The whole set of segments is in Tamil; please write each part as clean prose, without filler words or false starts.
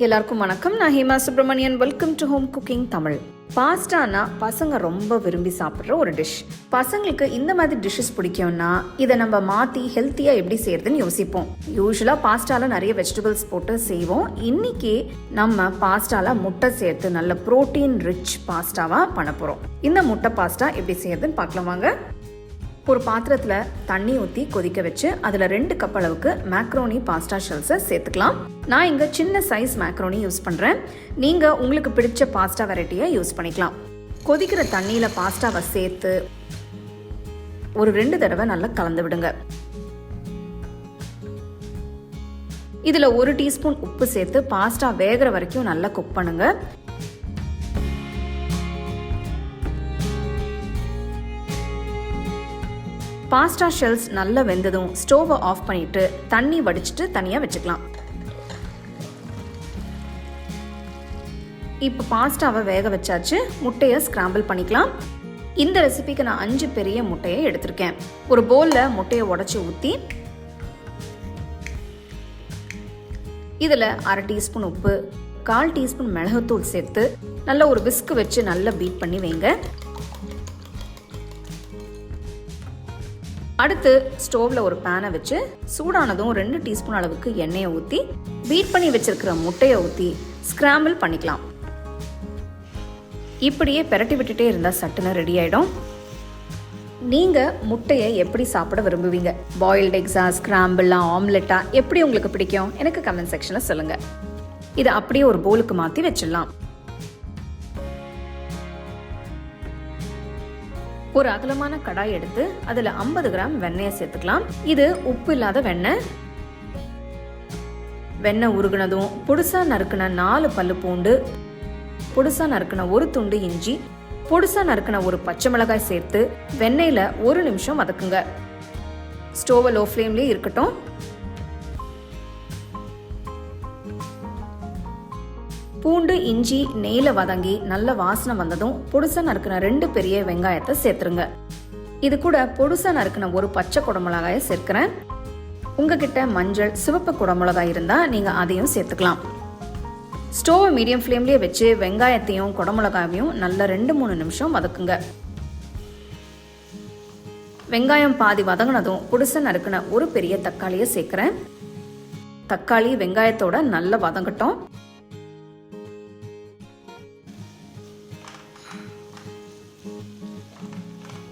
எல்லாருக்கும் வணக்கம். நான் Hema Subramanian. Welcome to home cooking Tamil. பாஸ்டானா பசங்க ரொம்ப விரும்பி சாப்பிட்ற ஒரு டிஷ். பசங்களுக்கு இந்த மாதிரி டிஷ்ஷஸ் பிடிக்கும்னா இதை நம்ம மாற்றி ஹெல்த்தியாக எப்படி செய்யறதுன்னு யோசிப்போம். யூஸ்வலாக பாஸ்டாவில் நிறைய வெஜிடபிள்ஸ் போட்டு செய்வோம். இன்னைக்கு நம்ம பாஸ்டாவில் முட்டை சேர்த்து நல்ல ப்ரோட்டீன் ரிச் பாஸ்டாவாக பண்ண போகிறோம். இந்த முட்டை பாஸ்டா எப்படி செய்யறதுன்னு பார்க்கலாம் வாங்க. ஒரு பாத்திரத்தில் தண்ணி ஊற்றி கொதிக்க வச்சு அதில் 2 கப் அளவுக்கு மேக்ரோனி பாஸ்டா ஷெல்ஸை சேர்த்துக்கலாம். நான் இங்கே சின்ன சைஸ் மேக்ரோனி யூஸ் பண்ணுறேன். நீங்கள் உங்களுக்கு பிடிச்ச பாஸ்டா வெரைட்டியை யூஸ் பண்ணிக்கலாம். கொதிக்கிற தண்ணியில் பாஸ்டாவை சேர்த்து ஒரு 2 தடவை நல்லா கலந்து விடுங்க. இதில் 1 டீஸ்பூன் உப்பு சேர்த்து பாஸ்டா வேகிற வரைக்கும் நல்லா குக் பண்ணுங்க. பாஸ்டா ஷெல்ஸ் நல்லா வெந்ததும் ஸ்டோவை ஆஃப் பண்ணிட்டு தண்ணி வடிச்சிட்டு தனியாக வச்சுக்கலாம். இப்போ பாஸ்டாவை வேக வச்சாச்சு. முட்டையை ஸ்கிராம்பிள் பண்ணிக்கலாம். இந்த ரெசிபிக்கு நான் 5 பெரிய முட்டையை எடுத்திருக்கேன். ஒரு பவுலில் முட்டையை உடைச்சி ஊற்றி இதில் 1/2 டீஸ்பூன் உப்பு, 1/4 டீஸ்பூன் மிளகுத்தூள் சேர்த்து நல்லா ஒரு விஸ்க் வச்சு நல்லா பீட் பண்ணி வைங்க. அடுத்து ஸ்டோவ்ல ஒரு பேனை வச்சு சூடானதும் 2 டீஸ்பூன் அளவுக்கு எண்ணெயை ஊற்றி பீட் பண்ணி வச்சிருக்கிற முட்டையை ஊற்றி ஸ்கிராம்பிள் பண்ணிக்கலாம். இப்படியே பெரட்டி விட்டுட்டே இருந்தால் சட்டுன்னு ரெடி ஆகிடும். நீங்கள் முட்டையை எப்படி சாப்பிட விரும்புவீங்க? பாயில்டு எக்ஸா, ஸ்கிராம்பிளா, ஆம்லெட்டா, எப்படி உங்களுக்கு பிடிக்கும்? எனக்கு கமெண்ட் செக்ஷனில் சொல்லுங்கள். இதை அப்படியே ஒரு பவுலுக்கு மாற்றி வச்சிடலாம். ஒரு அகலமான கடாய் எடுத்து அதில் 50 கிராம் வெண்ணெயை சேர்த்துக்கலாம். இது உப்பு இல்லாத வெண்ணெய். வெண்ணெய் உருகுனதும் பொடுசா நறுக்கின 4 பல்லு பூண்டு, பொடுசா நறுக்கின 1 துண்டு இஞ்சி, பொடுசா நறுக்கின 1 பச்சை மிளகாய் சேர்த்து வெண்ணெயில் 1 நிமிஷம் வதக்குங்க. ஸ்டோவை லோ ஃப்ளேம்லேயே இருக்கட்டும். பூண்டு இஞ்சி நெய்யில் வதங்கி நல்ல வாசனை வந்ததும் பொடுசா நறுக்கின 2 பெரிய வெங்காயத்தை சேர்த்துருங்க. இது கூட பொடுசா நறுக்கின 1 பச்சை குடமிளகாயை சேர்க்கிறேன். உங்ககிட்ட மஞ்சள், சிவப்பு குடமிளகாய் இருந்தால் நீங்கள் அதையும் சேர்த்துக்கலாம். ஸ்டோவை மீடியம் ஃப்ளேம்லேயே வச்சு வெங்காயத்தையும் குடமிளகாயையும் நல்லா 2-3 நிமிஷம் வதக்குங்க. வெங்காயம் பாதி வதங்கினதும் பொடுசா நறுக்கின 1 பெரிய தக்காளியை சேர்க்கிறேன். தக்காளி வெங்காயத்தோட நல்லா வதங்கட்டும்.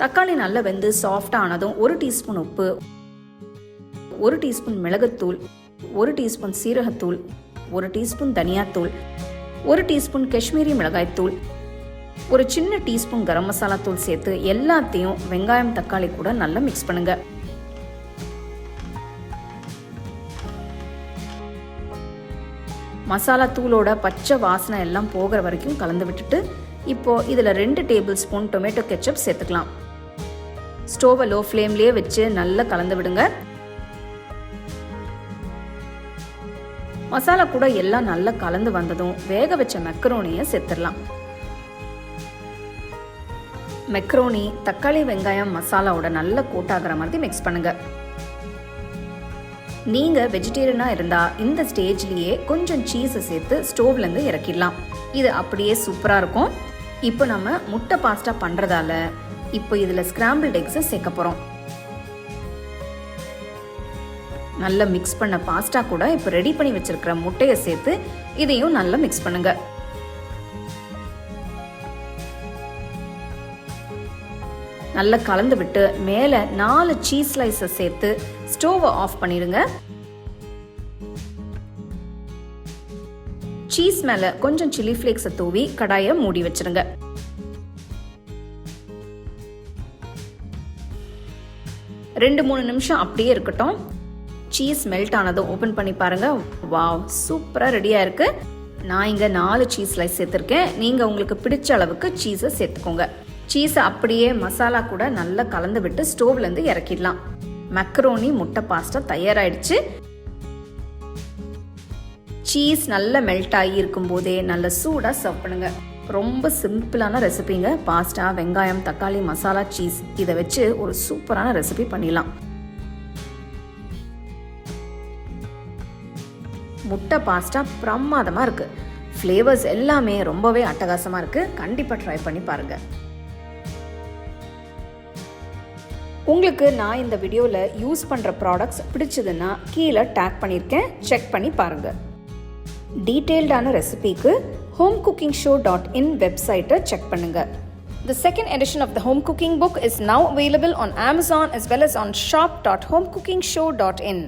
தக்காளி நல்லா வெந்து சாஃப்டாக ஆனதும் 1 டீஸ்பூன் உப்பு, 1 டீஸ்பூன் மிளகுத்தூள், 1 டீஸ்பூன் சீரகத்தூள், 1 டீஸ்பூன் தனியாத்தூள், 1 டீஸ்பூன் காஷ்மீரி மிளகாய்த்தூள், ஒரு சின்ன டீஸ்பூன் கரம் மசாலா தூள் சேர்த்து எல்லாத்தையும் வெங்காயம் தக்காளி கூட நல்லா மிக்ஸ் பண்ணுங்க. மசாலா தூளோட பச்சை வாசனை எல்லாம் போகிற வரைக்கும் கலந்து விட்டுட்டு இப்போ இதில் 2 டேபிள் ஸ்பூன் டொமேட்டோ கெச்சப் சேர்த்துக்கலாம். ஸ்டோவை லோ ஃப்ளேம்லேயே வச்சு நல்லா கலந்து விடுங்க. மசாலா கூட எல்லாம் நல்லா கலந்து வந்ததும் வேக வச்ச மெக்கரோனியை சேர்த்துடலாம். மெக்கரோனி தக்காளி வெங்காயம் மசாலாவோட நல்லா கோட்டாகிற மாதிரி மிக்ஸ் பண்ணுங்க. நீங்கள் வெஜிடேரியனாக இருந்தால் இந்த ஸ்டேஜ்லேயே கொஞ்சம் சீஸை சேர்த்து ஸ்டோவ்லேருந்து இறக்கிடலாம். இது அப்படியே சூப்பராக இருக்கும். இப்போ நம்ம முட்டை பாஸ்டா பண்ணுறதால இப்போ இதில் ஸ்கிராம்பிள்டு எக்ஸை சேர்க்க போகிறோம். நல்லா மிக்ஸ் பண்ண பாஸ்டா கூட இப்போ ரெடி பண்ணி வச்சிருக்கிற முட்டையை சேர்த்து இதையும் நல்லா மிக்ஸ் பண்ணுங்க. நல்லா கலந்து விட்டு மேலே 4 சீஸ் ஸ்லைஸை சேர்த்து ஸ்டோவை ஆஃப் பண்ணிடுங்க. சீஸ் மேலே கொஞ்சம் சில்லி ஃப்ளேக்ஸை தூவி கடாயை மூடி வச்சிருங்க. 2-3 நிமிஷம் அப்படியே இருக்கட்டும். சீஸ் மெல்ட் ஆனதும் ஓப்பன் பண்ணி பாருங்க. வாவ், சூப்பராக ரெடியாக இருக்கு. நான் இங்கே 4 சீஸ் ஸ்லைஸ் சேர்த்துருக்கேன். நீங்கள் உங்களுக்கு பிடிச்ச அளவுக்கு சீஸை சேர்த்துக்கோங்க. சீஸை அப்படியே மசாலா கூட நல்லா கலந்து விட்டு ஸ்டோவ்லேருந்து இறக்கிடலாம். மெக்கரோனி முட்டை பாஸ்டா தயாராகிடுச்சு. சீஸ் நல்லா மெல்ட் ஆகி இருக்கும் போதே நல்ல சூடாக சர்வ் பண்ணுங்க. ரொம்ப சிம்பிளான ரெசிபிங்க. பாஸ்டா, வெங்காயம், தக்காளி, மசாலா, சீஸ் இதை வச்சு ஒரு சூப்பரான ரெசிபி பண்ணிடலாம். முட்டை பாஸ்தா பிரமாதமாக இருக்குது. ஃப்ளேவர்ஸ் எல்லாமே ரொம்பவே அட்டகாசமாக இருக்குது. கண்டிப்பாக ட்ரை பண்ணி பாருங்கள். உங்களுக்கு நான் இந்த வீடியோவில் யூஸ் பண்ணுற ப்ராடக்ட்ஸ் பிடிச்சதுன்னா கீழே டேக் பண்ணியிருக்கேன், செக் பண்ணி பாருங்கள். டீட்டெயில்டான ரெசிபிக்கு homecookingshow.in வெப்சைட்டை செக் பண்ணுங்கள். The second edition of the home cooking book is now available on Amazon as well as on shop.homecookingshow.in.